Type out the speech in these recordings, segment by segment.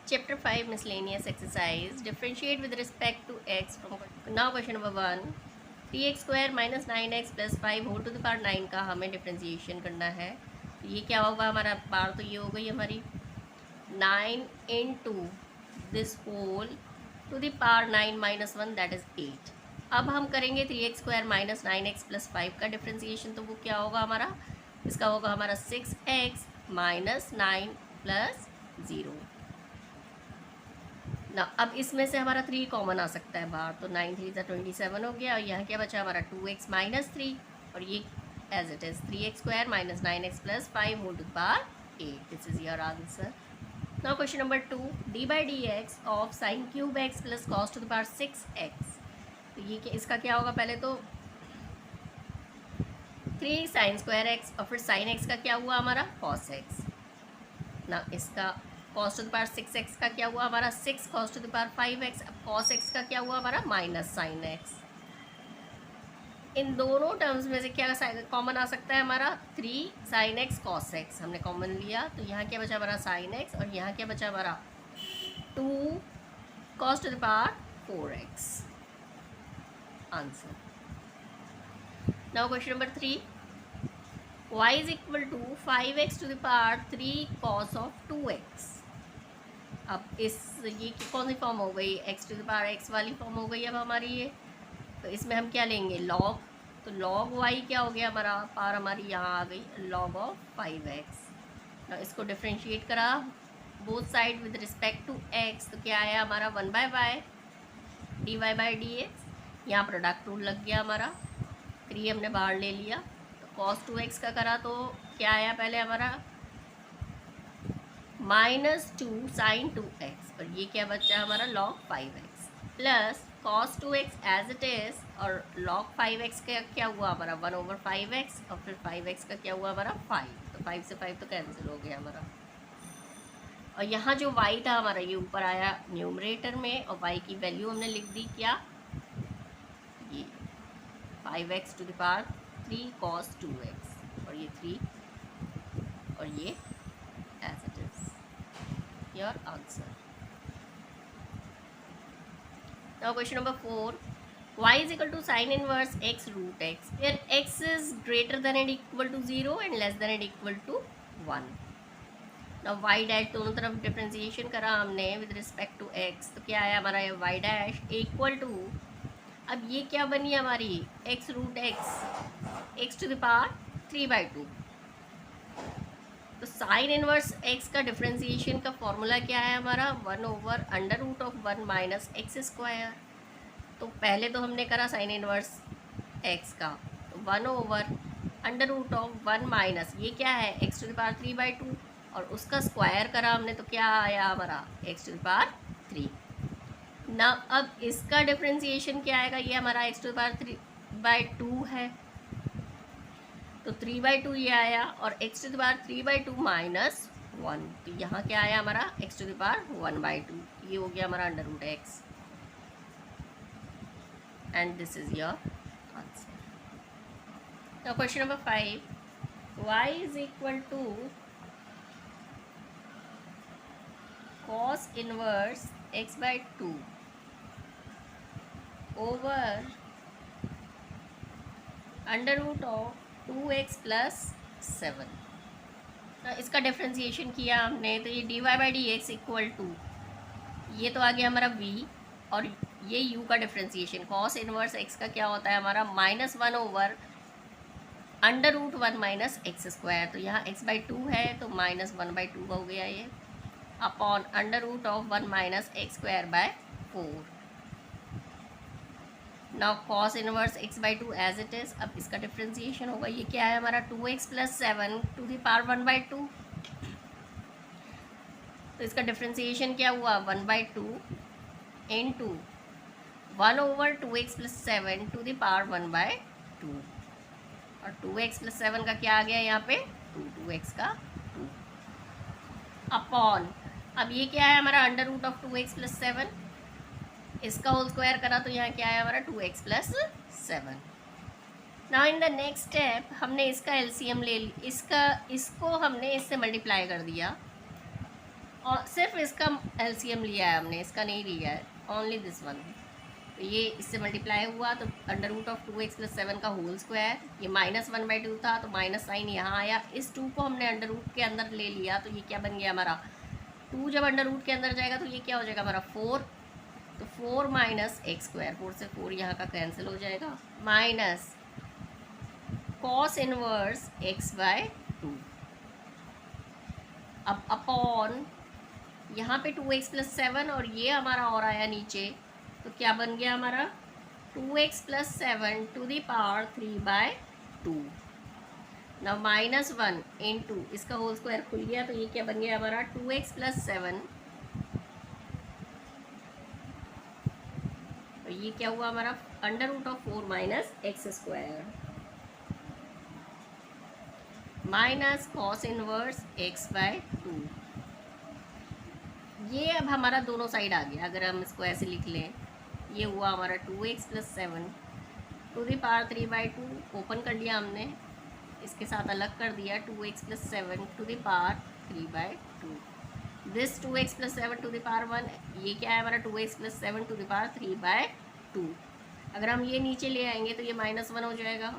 Chapter 5 Miscellaneous Exercise. Differentiate with respect to x from. Now question number 1. 3x square minus 9x plus 5 whole to the power 9 का हमें differentiation करना है। तो ये क्या होगा, हमारा पावर तो ये हो गई हमारी 9 into this whole to the power 9 minus 1 that is 8। अब हम करेंगे 3x square minus 9x plus 5 का डिफ्रेंशिएशन। तो वो क्या होगा हमारा, इसका होगा हमारा 6x माइनस 9 प्लस 0 ना। अब इसमें से हमारा 3 कॉमन आ सकता है बाहर, तो 9 3 27 हो गया। और यहाँ क्या बचा हमारा 2x माइनस 3 और ये as it is 3x square minus 9x plus 5 whole to the power 8। This is your answer. Now question number 2, d by d x of sine cube x plus cos to the power 6x। तो ये इसका क्या होगा, पहले तो 3 sine square x और फिर sine x का क्या हुआ हमारा कॉस एक्स ना। इसका cos to the power 6x का क्या हुआ हमारा 6 cos to the power 5x। अब कॉस एक्स का क्या हुआ हमारा माइनस साइन एक्स। इन दोनों टर्म्स में से क्या कॉमन आ सकता है हमारा 3 साइन एक्स कॉस एक्स हमने कॉमन लिया। तो यहाँ क्या बचा हमारा साइन एक्स और यहाँ क्या बचा हमारा 2 cos to the power 4x। Answer. Now question number 3, y is equal to 5x to the power 3 cos of 2x। अब इस ये कौन सी फॉर्म हो गई, x to the power x वाली फॉर्म हो गई अब हमारी ये। तो इसमें हम क्या लेंगे लॉग। तो लॉग y क्या हो गया हमारा, पावर हमारी यहाँ आ गई लॉग ऑफ 5x। ना इसको डिफ्रेंशिएट करा both side with respect to x। तो क्या आया हमारा 1/y dy by d x. यहाँ प्रोडक्ट रूल लग गया हमारा, 3 हमने बाहर ले लिया। तो cos 2x का करा तो क्या आया पहले हमारा -2 साइन 2x और ये क्या बचा हमारा log 5x plus cos 2x as it is और log 5x का क्या हुआ हमारा 1/5x और फिर 5x का क्या हुआ हमारा 5। तो 5 से 5 तो कैंसिल हो गया हमारा। और यहाँ जो y था हमारा ये ऊपर आया न्यूमरेटर में और y की वैल्यू हमने लिख दी क्या, ये 5x to the power 3 cos 2x और ये 3 और ये as it is your answer. Now question number 4, y is equal to sin inverse x root x where x is greater than and equal to 0 and less than and equal to 1. Now y dash दोनों तरफ differentiation करा हमने with respect to x। तो क्या आया हमारा y dash equal to, अब ये क्या बनी हमारी x root x to the power 3/2। तो साइन इनवर्स x का डिफ्रेंशिएशन का फॉर्मूला क्या है हमारा 1/√1 माइनस एक्स स्क्वायर। तो पहले तो हमने करा साइन इनवर्स x का, तो 1/√1 माइनस ये क्या है x टू द पावर 3/2 और उसका स्क्वायर करा हमने। तो क्या आया हमारा x टू द पावर 3 ना। अब इसका डिफ्रेंशिएशन क्या आएगा, ये हमारा x टू द पावर 3/2 है तो 3/2 ये आया और x to the power 3/2 minus 1। तो यहाँ क्या आया हमारा x टू द पावर 1/2। ये हो गया हमारा √x and this is your answer. Now question number 5, y is equal to cos inverse x/2 over √2x plus 7। इसका डिफ्रेंशिएशन किया हमने तो ये dy by d x equal to, ये तो आ गया हमारा v और ये u का डिफ्रेंशिएशन cos इनवर्स x का क्या होता है हमारा -1 ओवर √1 माइनस एक्स स्क्वायर। तो यहाँ x/2 है तो -1/2 हो गया ये upon √1 minus x square by 4। Now cos inverse x/2 as it is. अब इसका डिफ्रेंशिएशन होगा, ये क्या है हमारा 2x plus 7 to the power 1/2। तो इसका डिफ्रेंशिएशन क्या हुआ 1/2 into 1/2x plus 7 to the power 1/2 और 2x प्लस 7 का क्या आ गया यहाँ पे 2x का 2 अपॉन, अब ये क्या है हमारा √2x प्लस 7 इसका होल स्क्वायर करा तो यहाँ क्या आया हमारा 2x plus 7। Now in the next step हमने इसका एलसीएम ले इसको हमने इससे मल्टीप्लाई कर दिया और सिर्फ इसका एलसीएम लिया है हमने, इसका नहीं लिया है, ओनली दिस वन। तो ये इससे मल्टीप्लाई हुआ तो अंडर रूट ऑफ 2x + 7 का होल स्क्वायर, ये -1/2 था तो माइनस साइन यहाँ आया, इस 2 को हमने अंडर रूट के अंदर ले लिया तो ये क्या बन गया हमारा 2, जब अंडर रूट के अंदर जाएगा तो ये क्या हो जाएगा हमारा 4, तो 4 - x², 4 से 4 यहाँ का कैंसिल हो जाएगा, माइनस cos इनवर्स x/2, अब अपॉन यहाँ पे 2x + 7 और ये हमारा और आया नीचे, तो क्या बन गया हमारा 2x + 7 to the power 3/2। Now -1 into इसका होल स्क्वायर खुल गया तो ये क्या बन गया हमारा 2x + 7, और ये क्या हुआ हमारा under root of 4 - x² minus cos inverse x/2। ये अब हमारा दोनों साइड आ गया, अगर हम इसको ऐसे लिख लें, ये हुआ हमारा 2x + 7 to the power 3/2, open कर लिया हमने, इसके साथ अलग कर दिया 2x + 7 to the power 3/2, this 2x + 7 to the power 1, ये क्या है हमारा 2x + 7 to the power 3/2। अगर हम ये नीचे ले आएंगे तो ये -1 हो जाएगा,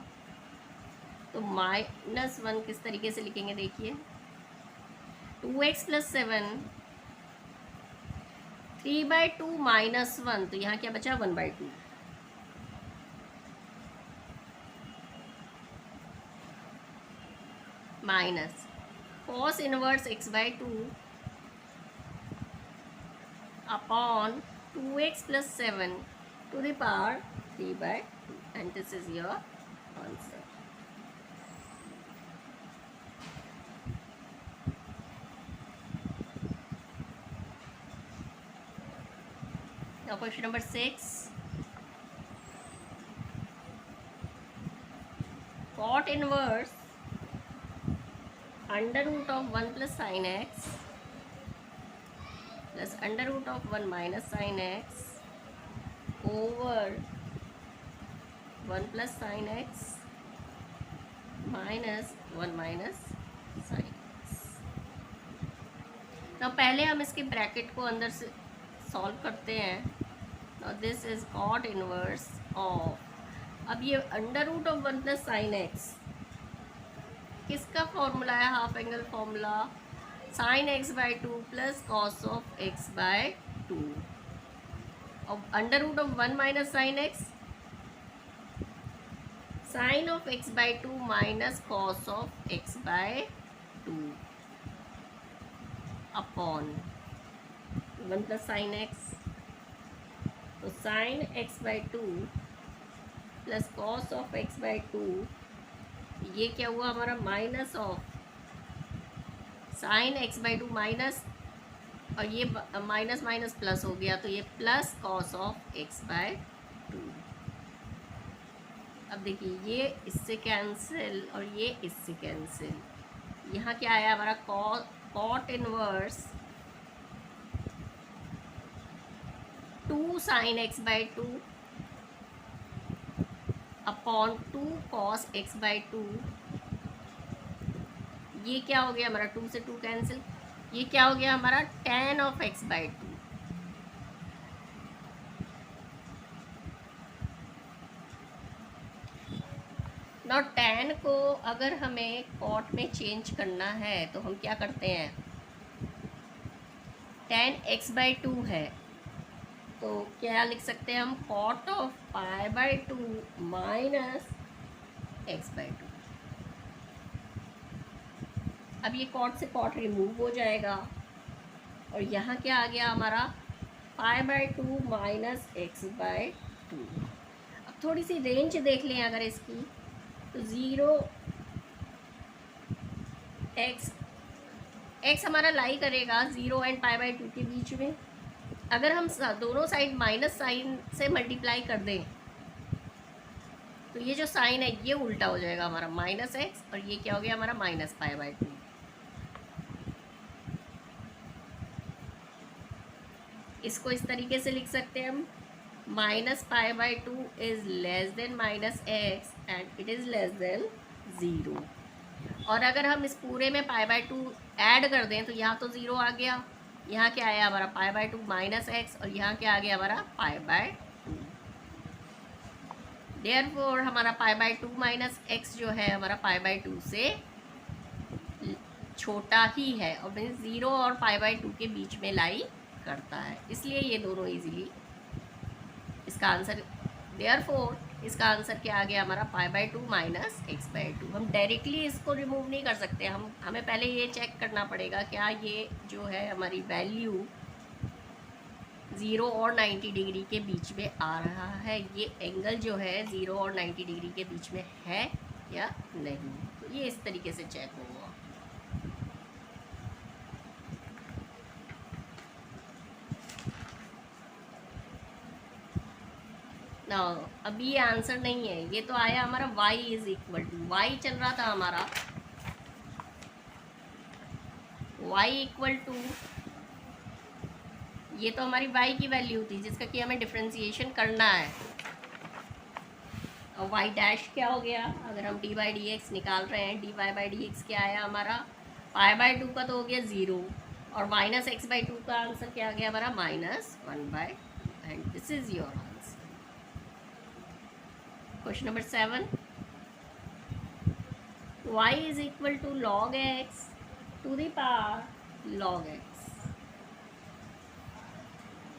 तो -1 किस तरीके से लिखेंगे देखिए, 2x + 7 3/2 -1, तो यहाँ क्या बचा 1/2, minus cos inverse x/2 upon 2x + 7 to the power 3/2, and this is your answer. Now question number 6. Cot inverse under root of 1 + sin x plus under root of 1 - sin x over 1 + sin x minus 1 - sin x। now पहले हम इसके bracket को अंदर से solve करते हैं। now this is cot inverse of, अब ये under root of 1 + sin x किसका फॉर्मूला है, half angle formula, sin x/2 plus cos of x/2, और under root of 1 - sin x sin of x/2 minus cos of x/2 upon 1 + sin x, तो sin x/2 plus cos of x/2, ये क्या हुआ हमारा minus of sin x/2 minus, और ये minus minus plus हो गया तो ये प्लस cos ऑफ x/2। अब देखिए ये इससे कैंसिल और ये इससे कैंसिल, यहाँ क्या आया हमारा cot inverse 2 sin x/2 upon 2 cos x/2, ये क्या हो गया हमारा 2 से 2 कैंसिल, ये क्या हो गया हमारा tan of x/2। now tan को अगर हमें cot में चेंज करना है तो हम क्या करते हैं, tan x/2 है तो क्या लिख सकते हैं हम, cot ऑफ π/2 माइनस x/2। अब ये cot से cot रिमूव हो जाएगा और यहाँ क्या आ गया हमारा π/2 माइनस x/2। अब थोड़ी सी रेंज देख लें अगर इसकी, तो 0 x हमारा लाई करेगा 0 एंड π/2 के बीच में। अगर हम दोनों साइड माइनस साइन से मल्टीप्लाई कर दें तो ये जो साइन है ये उल्टा हो जाएगा हमारा -x, और ये क्या हो गया हमारा -π/2। इसको इस तरीके से लिख सकते हैं हम, -π/2 is less than -x and it is less than 0। और अगर हम इस पूरे में π/2 ऐड कर दें तो यहाँ तो 0 आ गया, यहाँ क्या आया हमारा पाई बाय 2 माइनस एक्स, और यहाँ क्या आ गया हमारा पाई बाय 2। देयरफॉर हमारा पाई बाय 2 माइनस एक्स जो है हमारा पाई बाय 2 से छोटा ही है, और मीन्स 0 और पाई बाय 2 के बीच में लाई करता है, इसलिए ये दोनों इजीली इसका आंसर। देयरफॉर इसका आंसर क्या आ गया हमारा pi by 2 minus x by 2। हम डायरेक्टली इसको रिमूव नहीं कर सकते, हमें पहले ये चेक करना पड़ेगा क्या ये जो है हमारी वैल्यू 0 और 90 डिग्री के बीच में आ रहा है, ये एंगल जो है 0 और 90 डिग्री के बीच में है या नहीं। तो ये इस तरीके से चेक होगा। ना अभी ये आंसर नहीं है, ये तो आया हमारा y is equal to, y चल रहा था हमारा y इक्वल टू, ये तो हमारी y की वैल्यू थी जिसका कि हमें डिफ्रेंसिएशन करना है। और y डैश क्या हो गया, अगर हम डी बाई डी एक्स निकाल रहे हैं, d y by d x क्या आया हमारा पाई बाय 2 का तो हो गया 0, और माइनस एक्स बाई 2 का आंसर क्या आ गया हमारा -1/, and this is your answer. Question number 7, y is equal to log x to the power log x।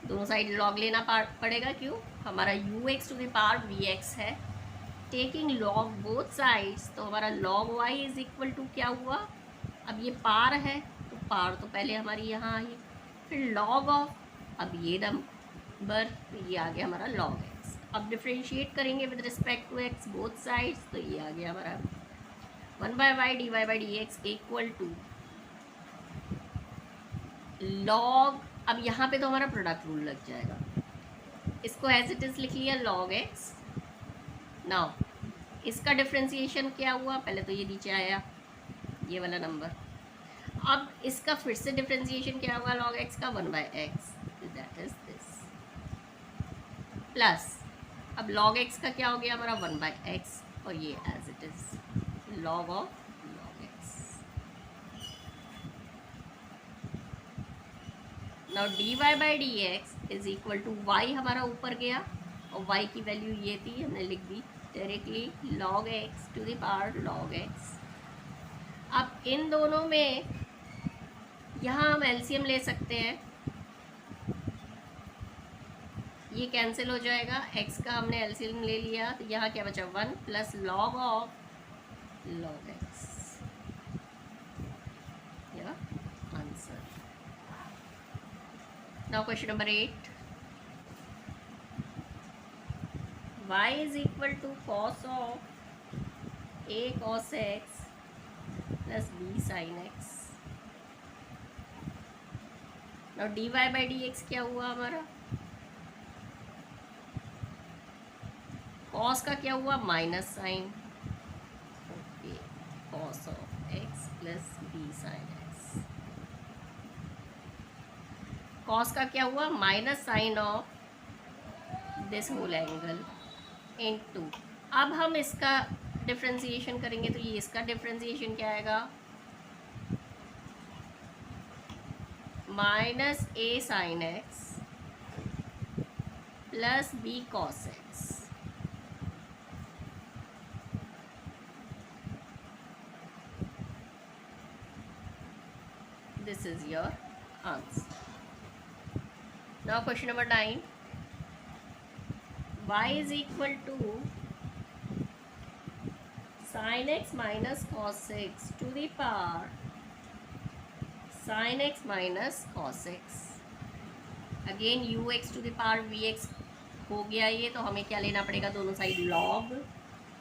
दोनों साइड log लेना पड़ेगा, क्यों, हमारा ux to the power vx है। टेकिंग log बोथ साइड्स, तो हमारा log y is equal to क्या हुआ, अब ये पार है तो पार तो पहले हमारी यहाँ आई, फिर log ऑफ, अब ये नंबर, तो ये आ गया हमारा log x। अब डिफ्रेंशिएट करेंगे with respect to x both sides, तो ये आ गया हमारा 1/y dy by d x equal to log, अब यहाँ पे तो हमारा प्रोडक्ट रूल लग जाएगा, इसको एज इट इज़ लिख लिया log x। नाउ इसका डिफ्रेंसिएशन क्या हुआ, पहले तो ये नीचे आया ये वाला नंबर, अब इसका फिर से डिफ्रेंसिएशन क्या हुआ log x का 1/x, that is this, plus अब log x का क्या हो गया हमारा 1/x, और ये as it is log of log x। Now dy by d x is equal to y हमारा ऊपर गया, और y की वैल्यू ये थी, हमने लिख दी directly log x to the power log x। अब इन दोनों में यहाँ हम एलसीएम ले सकते हैं, ये कैंसिल हो जाएगा, x का हमने एलसीएम ले लिया, तो यहाँ क्या बचा 1 plus log of log x, या answer. Now question number 8, y is equal to cos of a cos x plus b sin x। Now dy by d x क्या हुआ हमारा, cos का क्या हुआ minus sine, okay, cos of x plus b sin x। cos का क्या हुआ minus sine of this whole angle into, अब हम इसका डिफ्रेंसिएशन करेंगे, तो ये इसका डिफ्रेंसिएशन क्या आएगा minus a sin x plus b cos x। This is your answer. Now question number 9, y is equal to sin x minus cos x to the power sin x minus cos x। Again ux to the power vx हो गया ये, तो हमें क्या लेना पड़ेगा, दोनों side log,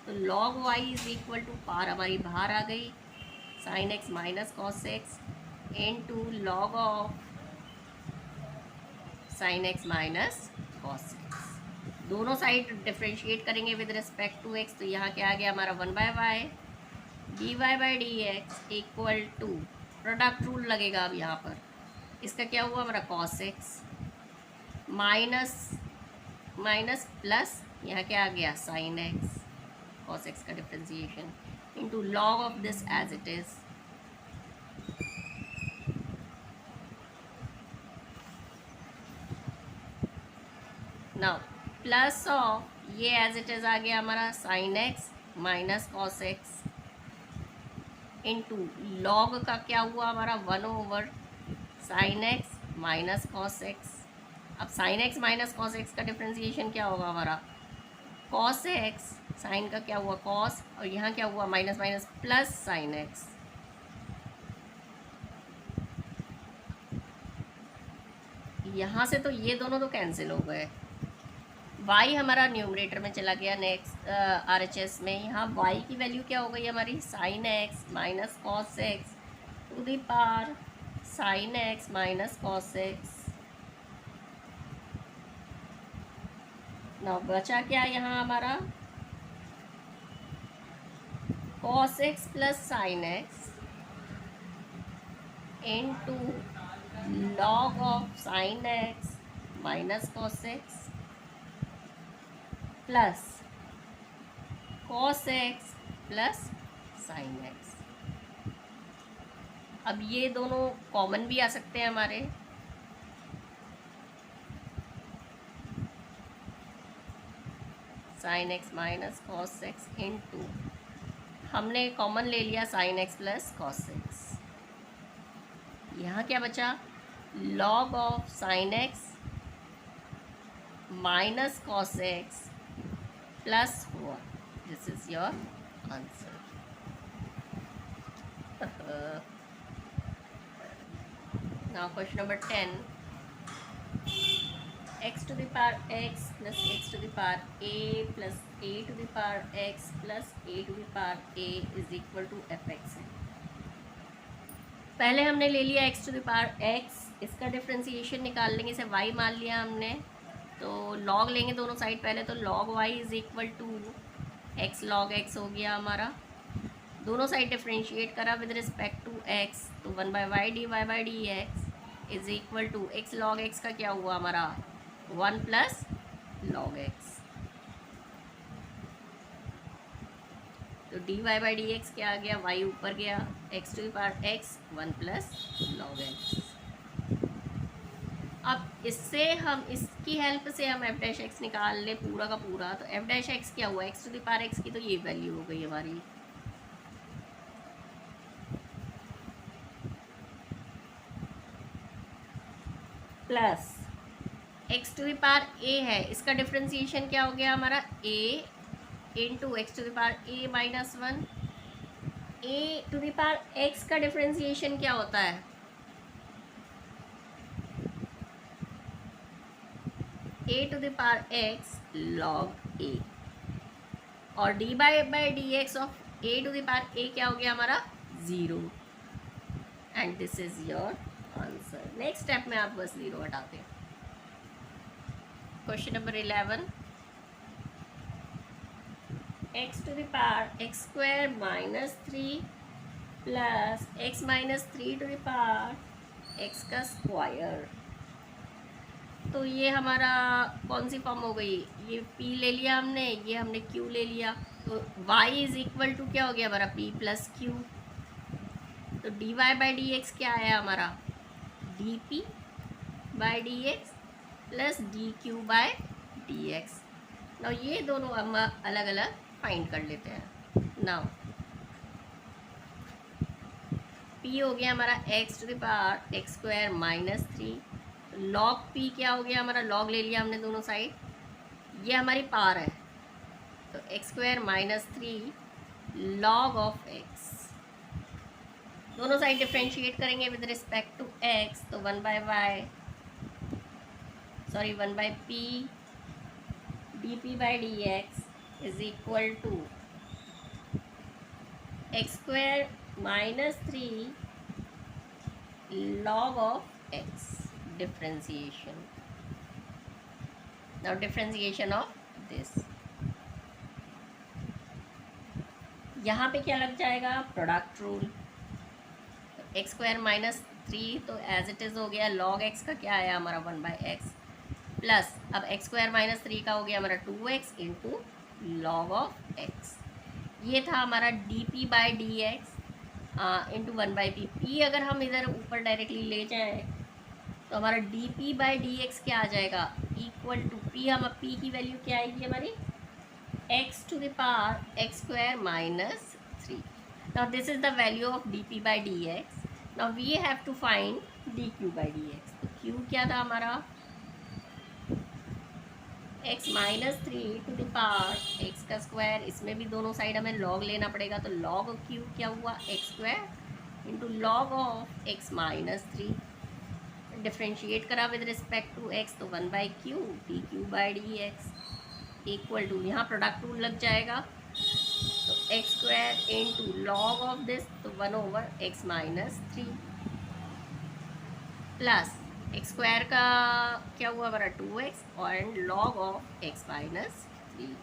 तो log y is equal to, पार हमारी बाहर आ गई, sin x minus cos x into log of sin x minus cos x। दोनों साइड डिफ्रेंशिएट करेंगे विद रिस्पेक्ट टू x, तो यहाँ क्या आ गया हमारा 1/y dy by d x equal to, product rule लगेगा अब यहाँ पर, इसका क्या हुआ हमारा cos x minus minus plus, यहाँ क्या आ गया sin x, cos x का differentiation into log of this as it is, now plus of ये एज इट इज़ आ गया हमारा sine x minus cos x into log का क्या हुआ हमारा 1 sine x minus cos x. अब sine x minus cos x का डिफ्रेंसिएशन क्या होगा हमारा कॉस एक्स, साइन का क्या हुआ कॉस, और यहाँ क्या हुआ minus minus plus sine x. यहाँ से तो ये दोनों तो कैंसिल हो गए, y हमारा न्यूमरेटर में चला गया नेक्स्ट RHS में। यहाँ y की वैल्यू क्या हो गई हमारी sine x minus cos x to the power sine x minus cos x. ना बचा क्या यहाँ हमारा cos x plus sine x into log of sine x minus cos x plus cos x plus sine x. अब ये दोनों common भी आ सकते हैं हमारे, sine x minus cos x into हमने कॉमन ले लिया sine x plus cos x. यहाँ क्या बचा log of sine x minus cos x plus 1। This is your answer. Now question number 10, x to the power x plus x to the power a plus a to the power x plus a to the power a is equal to fx है। पहले हमने ले लिया x to the power x, इसका differentiation निकाल लेंगे, इसे y मान लिया हमने, तो log लेंगे दोनों साइड पहले, तो log y is equal to x log x हो गया हमारा। दोनों साइड डिफ्रेंशिएट करा विद रिस्पेक्ट टू x, तो 1/y dy by dx is equal to x log x का क्या हुआ हमारा 1 प्लस लॉग एक्स, तो d y by d x क्या आ गया y ऊपर गया x to the power x 1 plus log x. अब इससे हम इसकी हेल्प से हम एफ डैश एक्स निकाल ले पूरा का पूरा, तो एफ डैश एक्स क्या हुआ x to the power x की तो ये वैल्यू हो गई हमारी, plus x to the power a है, इसका डिफ्रेंसिएशन क्या हो गया हमारा a into x to the power a minus 1। a to the power x का डिफ्रेंसिएशन क्या होता है a to the power x log a, और dy by d x of a to the power a क्या हो गया हमारा 0, and this is your answer. Next step में आप बस 0 हटाते हैं। Question number 11, x to the power x square minus 3 plus x minus 3 to the power x का स्क्वायर, तो ये हमारा कौन सी फॉर्म हो गई, ये p ले लिया हमने, ये हमने q ले लिया, तो y इज इक्वल टू क्या हो गया हमारा p प्लस q, तो dy बाई डी एक्स क्या है हमारा dp by d x plus d q by d x. Now ये दोनों हम अलग अलग फाइंड कर लेते हैं। नाउ p हो गया हमारा x to the power x square minus 3, log p क्या हो गया हमारा, लॉग ले लिया हमने दोनों साइड, ये हमारी पावर है, तो x square minus 3 log of x, दोनों साइड डिफ्रेंशिएट करेंगे विद रिस्पेक्ट टू x, तो 1 by p dp by d x is equal to x square minus 3 log of x differentiation. Now differentiation of this, यहाँ पे क्या लग जाएगा product rule, x square minus 3 तो as it is हो गया, log x का क्या आया हमारा 1 बाई एक्स, प्लस अब एक्स स्क्वायर माइनस 3 का हो गया हमारा 2x into log of x, ये था हमारा dp by d x into 1 by p. अगर हम इधर ऊपर डायरेक्टली ले जाएं तो हमारा d p by d x क्या आ जाएगा, इक्वल टू पी, हम पी की वैल्यू क्या आएगी हमारी, x to the power x square minus 3. Now this is the value of d p by d x. Now we have to find d q by d x. तो q क्या था हमारा, x minus 3 to the power x का square. इसमें भी दोनों side हमें log लेना पड़ेगा, तो लॉग ऑफ क्यू क्या हुआ, x square into log of x minus 3. Differentiate करा विद रिस्पेक्ट टू एक्स, तो 1 by q d q by d x equal to, यहाँ प्रोडक्ट रूल लग जाएगा, तो x square into log of this, तो 1 over x minus 3 plus x square का क्या हुआ हमारा 2x और log of x minus 3.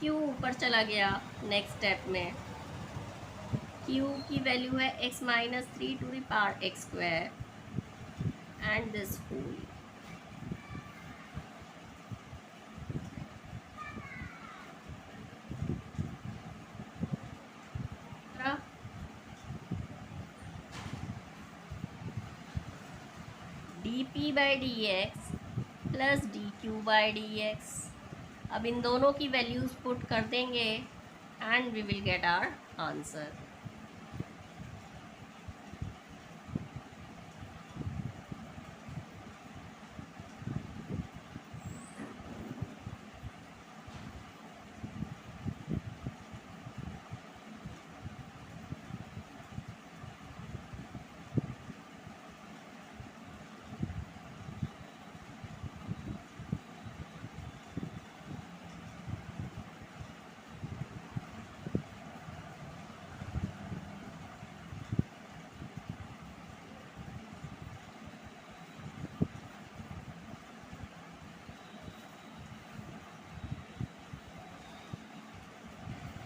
Q ऊपर चला गया. नेक्स्ट स्टेप में क्यू की वैल्यू है x minus 3 to the power x square and this whole. D p by d x plus d q by d x. अब इन दोनों की वैल्यूज पुट कर देंगे and we will get our answer.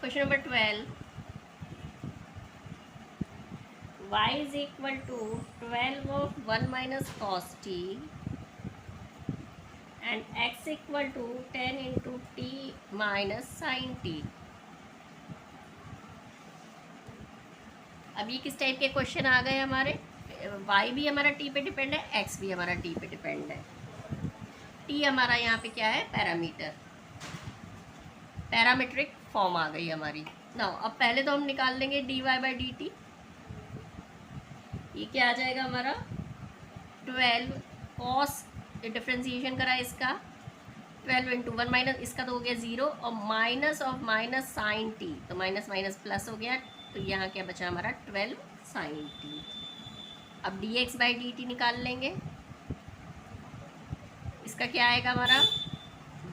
Question number 12. Y is equal to 12 of 1 minus cos t and x equal to 10 into t minus sin t. अभी किस type के question आ गए हमारे, y भी हमारा t पे डिपेंड है, x भी हमारा t पे डिपेंड है. t हमारा यहाँ पे क्या है, पैरामीटर, पैरामीट्रिक फॉर्म आ गई हमारी. नाउ अब पहले तो हम निकाल लेंगे d y by d t. ये क्या आ जाएगा हमारा 12 कॉस, डिफ्रेंसिएशन करा इसका 12 इंटू 1 माइनस, इसका तो हो गया 0 और minus of minus sine t, तो माइनस माइनस प्लस हो गया, तो यहाँ क्या बचा हमारा 12 साइन टी. अब d x by d t निकाल लेंगे. इसका क्या आएगा हमारा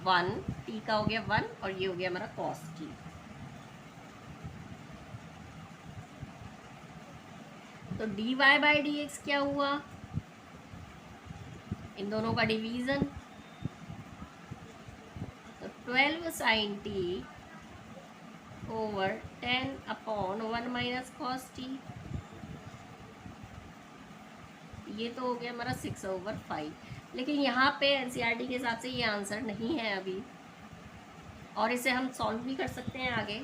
1, टी का हो गया 1 और ये हो गया हमारा कॉस टी. तो d y by d x क्या हुआ, इन दोनों का डिवीजन, तो 12 sine t over 10 upon 1 minus cos t. ये तो हो गया हमारा 6 ओवर 5. लेकिन यहाँ पे एनसीईआरटी के हिसाब से ये आंसर नहीं है अभी, और इसे हम सॉल्व भी कर सकते हैं आगे.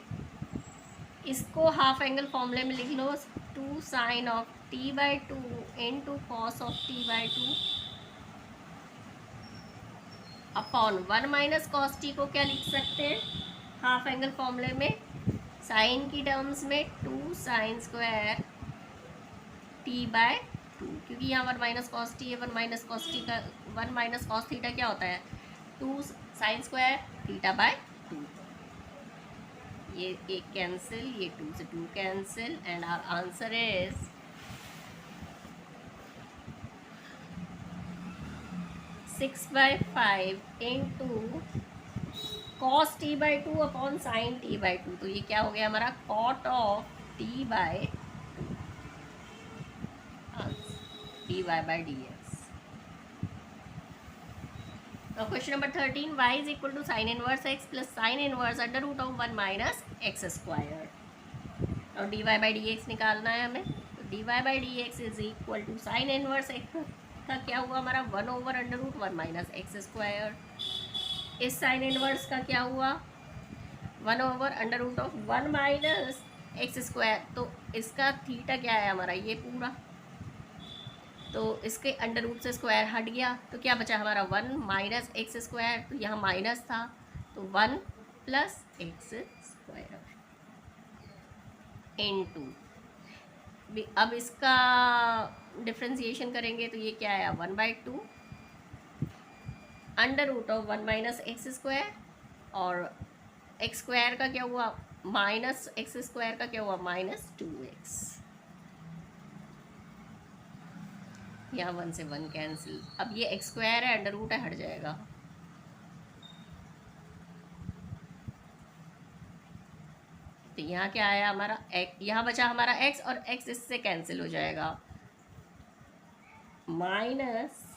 इसको हाफ एंगल फॉर्मूले में लिख लो, 2 sine of t by 2 into cos of t by 2 upon 1 minus cos t को क्या लिख सकते हैं हाफ एंगल फॉर्मूले में, साइन की टर्म्स में 2 साइन स्क्वायर टी बाय 2, क्योंकि यहाँ 1 माइनस कॉस टी है, 1 माइनस कॉस टी का 1 माइनस कॉस थीटा क्या होता है 2 साइन स्क्वायर थीटा बाय 2. ये एक कैंसिल, ये 2 से 2 cancel and our answer is 6/5 into cos t by 2 upon sine t by 2. तो ये क्या हो गया हमारा cot of t by d y by d x. Now question number 13, y is equal to sin inverse x plus sin inverse under root of 1 minus x square. और dy by dx निकालना है हमें, तो dy by dx is equal to sin inverse x का क्या हुआ हमारा 1 over under root 1 minus x square. इस sin inverse का क्या हुआ 1 over under root of 1 minus x square. तो इसका थीटा क्या है हमारा ये पूरा, तो इसके अंडर रूट से स्क्वायर हट गया, तो क्या बचा हमारा 1 माइनस एक्स स्क्वायर, तो यहाँ माइनस था तो 1 प्लस एक्स स्क्वायर इनटू, अब इसका डिफ्रेंसिएशन करेंगे तो ये क्या आया 1/2 under root of 1 minus x square, और एक्स स्क्वायर का क्या हुआ माइनस एक्स स्क्वायर का क्या हुआ -2x, यहाँ 1 से 1 कैंसिल, अब ये एक्स स्क्वायर है अंडर रूट है हट जाएगा, तो यहाँ क्या आया हमारा यहाँ बचा हमारा x और x इससे कैंसिल हो जाएगा, माइनस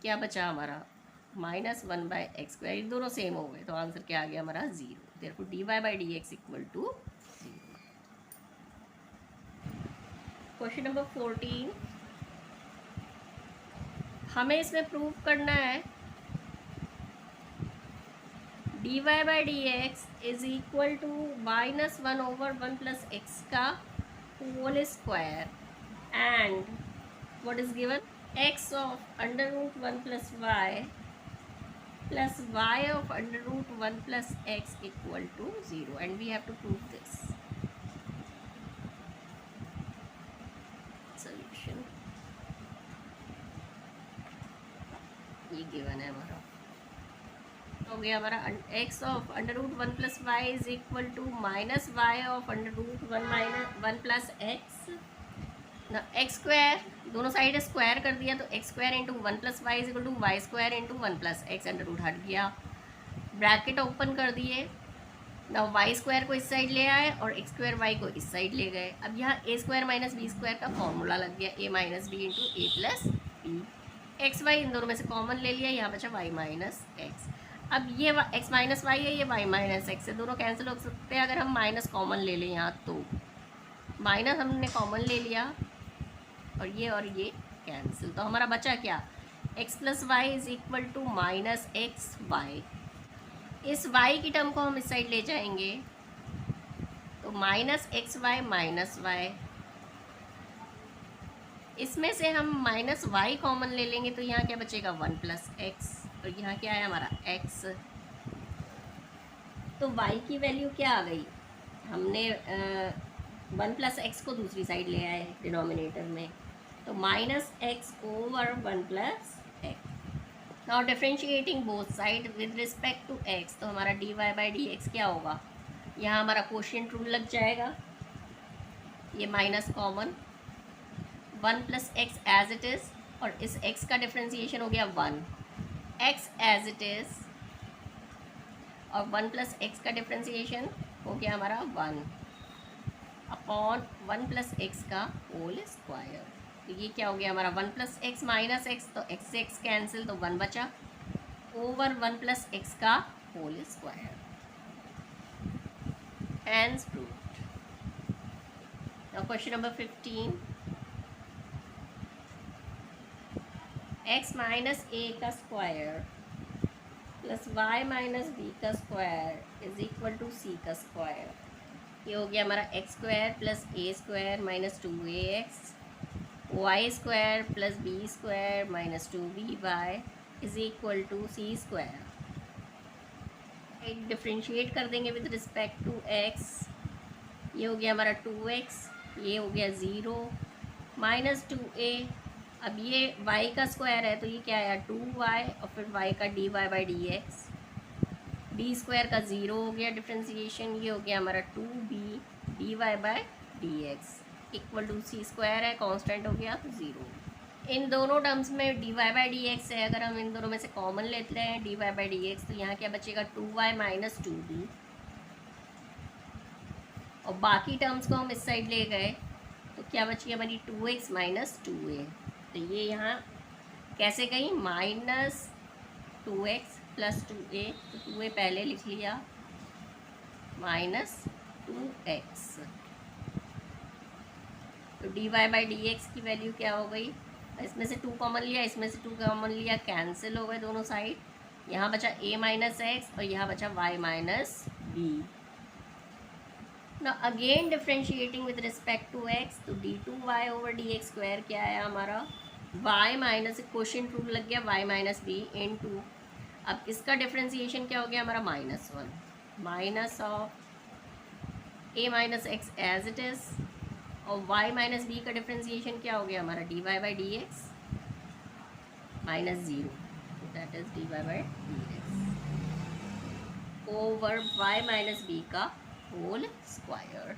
क्या बचा हमारा -1/x², दोनों सेम हो गए, तो आंसर क्या आ गया हमारा 0, therefore dy/dx equal to 0। Question number 14, हमें इसमें प्रूव करना है dy/dx is equal to -1/1 plus x का whole square and what is given x of under root 1 plus y plus y of under root 1 plus x equal to 0, and we have to prove this. Solution ये given है हमारा, हो गया हमारा x of under root 1 plus y is equal to minus y of under root 1 minus 1 plus x ना x square, दोनों side square कर दिया तो x square into 1 plus y is equal to y square into 1 plus x under root हट गया, bracket open कर दिए ना, वाई स्क्वायर को इस साइड ले आए और एक्स स्क्वायर वाई को इस साइड ले गए, अब यहाँ ए स्क्वायर माइनस बी स्क्वायर का फॉर्मूला लग गया, ए माइनस बी इंटू ए प्लस बी, एक्स वाई इन दोनों में से कॉमन ले लिया, यहाँ बचा वाई माइनस एक्स, अब ये एक्स माइनस वाई है, ये वाई माइनस एक्स है, दोनों कैंसिल हो सकते हैं अगर हम माइनस कॉमन ले लें यहाँ, तो माइनस हमने कॉमन ले लिया और ये कैंसिल, तो हमारा बचा क्या x plus y is equal to minus x y, इस y की टर्म को हम इस साइड ले जाएंगे तो minus x y minus y, इसमें से हम माइनस वाई कॉमन ले लेंगे तो यहाँ क्या बचेगा 1 प्लस एक्स, और यहाँ क्या है हमारा x, तो y की वैल्यू क्या आ गई, हमने 1 प्लस एक्स को दूसरी साइड ले आए डिनोमिनेटर में, तो minus x over 1 plus x, now differentiating both side with respect to x, तो हमारा dy/dx क्या होगा, यहाँ हमारा कोशिएंट रूल लग जाएगा, ये minus common 1 plus x as it is, और इस x का डिफ्रेंशिएशन हो गया 1 x एज इट इज़, और 1 प्लस एक्स का डिफ्रेंशिएशन हो गया हमारा 1 अपॉन 1 प्लस एक्स का होल स्क्वायर, तो ये क्या हो गया हमारा 1 प्लस एक्स माइनस एक्स, तो एक्स से एक्स कैंसिल तो 1 बचा ओवर 1 प्लस एक्स का whole square, hence proved. Now question number 15, x minus a का square plus y minus b का square is equal to c का स्क्वायर, ये हो गया हमारा x square plus a square minus 2ax, y square plus b square minus 2by is equal to c square, एक differentiate कर देंगे with respect to x, ये हो गया हमारा 2x, ये हो गया 0 माइनस 2a, अब ये y का स्क्वायर है तो ये क्या आया 2y और फिर y का dy/dx, b स्क्वायर का 0 हो गया डिफ्रेंसिएशन, ये हो गया हमारा 2b dy/dx equal to c square है, कांस्टेंट हो गया तो 0, इन दोनों टर्म्स में dy/dx है, अगर हम इन दोनों में से कॉमन लेते हैं dy/dx तो यहाँ क्या बचेगा 2y माइनस 2b, और बाकी टर्म्स को हम इस साइड ले गए तो क्या बची हमारी 2x माइनस 2a, तो ये यहाँ कैसे गई माइनस 2x प्लस 2a, तो 2a पहले लिख लिया माइनस 2x, तो dy/dx की वैल्यू क्या हो गई, इसमें से 2 कॉमन लिया, इसमें से 2 कॉमन लिया, कैंसिल हो गए दोनों साइड, यहाँ बचा a माइनस एक्स और यहाँ बचा y माइनस बी। ना again differentiating with respect to x, तो d2y ओवर dx स्क्वायर क्या है हमारा y माइनस, क्वेश्चन रूल लग गया y minus b into, अब इसका डिफ्रेंशिएशन क्या हो गया हमारा -1 minus of a minus x as it is, और y माइनस बी का डिफ्रेंशिएशन क्या हो गया हमारा dy by d x minus 0, that is dy by d x over y minus b का होल स्क्वायर।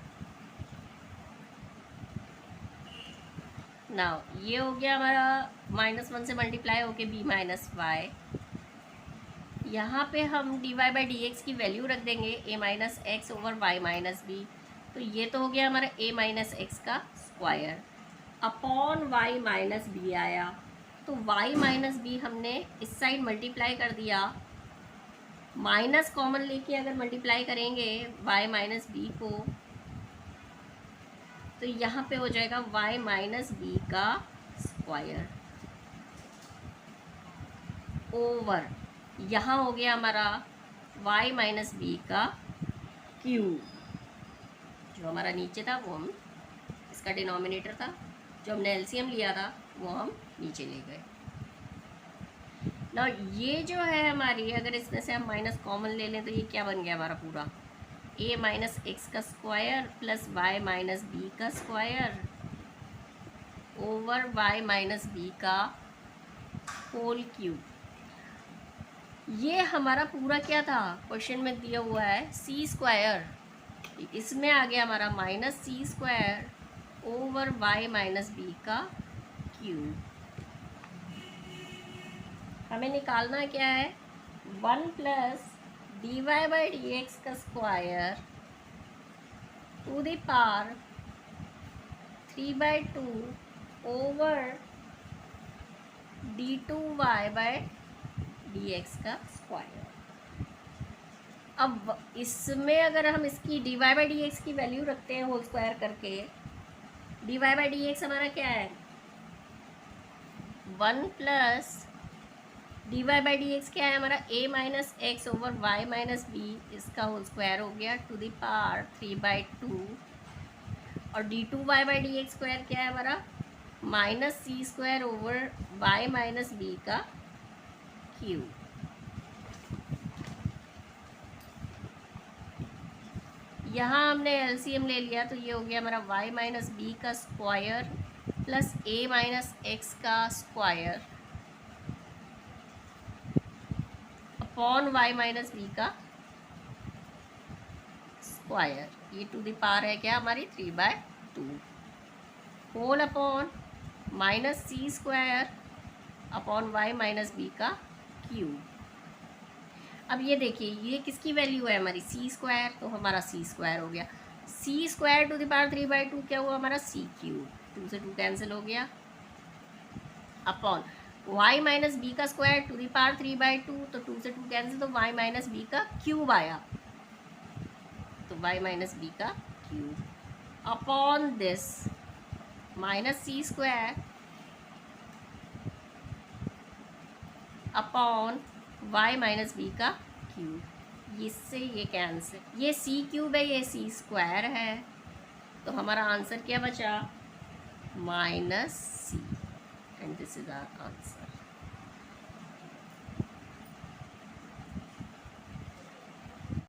नाउ ये हो गया हमारा -1 से मल्टीप्लाई होके b माइनस वाई, यहाँ पे हम dy बाई डी एक्स की वैल्यू रख देंगे a minus x over y minus b, तो ये तो हो गया हमारा a माइनस एक्स का square upon y minus b आया, तो y माइनस बी हमने इस साइड मल्टीप्लाई कर दिया, माइनस कॉमन लेके अगर मल्टीप्लाई करेंगे y माइनस बी को, तो यहाँ पे हो जाएगा y माइनस बी का स्क्वायर ओवर, यहाँ हो गया हमारा y माइनस बी का क्यूब, जो हमारा नीचे था वो हम, इसका डिनोमिनेटर था, जो हमने एलसीएम लिया था वो हम नीचे ले गए ना। ये जो है हमारी, अगर इसमें से हम माइनस कॉमन ले लें तो ये क्या बन गया हमारा पूरा a माइनस एक्स का square plus y minus b का square over y minus b का होल क्यूब। ये हमारा पूरा क्या था, क्वेश्चन में दिया हुआ है सी स्क्वायर, इसमें आ गया हमारा minus c square over y minus b का क्यूब। हमें निकालना क्या है 1 plus d y by d x का square to the power 3/2 over d2y by d x का स्क्वायर। अब इसमें अगर हम इसकी d y by d x की वैल्यू रखते हैं होल स्क्वायर करके, d y by d x हमारा क्या है 1 plus d y by d x क्या है हमारा a minus x over y minus b, इसका होल स्क्वायर हो गया टू द पावर 3/2, और d2y by d x square क्या है हमारा minus c square over y minus b का क्यूब। यहाँ हमने एलसीएम ले लिया, तो ये हो गया हमारा y माइनस बी का square plus a minus x का square upon y minus b का स्क्वायर, ये टू द पावर है क्या हमारी 3/2 whole upon minus c square upon y minus b का क्यूब। अब ये देखिए ये किसकी वैल्यू है हमारी सी स्क्वायर, तो हमारा सी स्क्वायर हो गया, सी स्क्वायर टू द पावर 3/2 क्या हुआ हमारा सी क्यूब, 2 से 2 कैंसिल हो गया, अपॉन y माइनस बी का स्क्वायर टू द पावर 3/2, तो 2 से 2 कैंसिल, तो y माइनस बी का क्यूब आया, तो y माइनस बी का cube upon this minus c square upon y minus b का क्यूब, इससे ये कैंसिल, ये सी क्यूब है ये सी स्क्वायर है, तो हमारा आंसर क्या बचा -c, and this is our answer.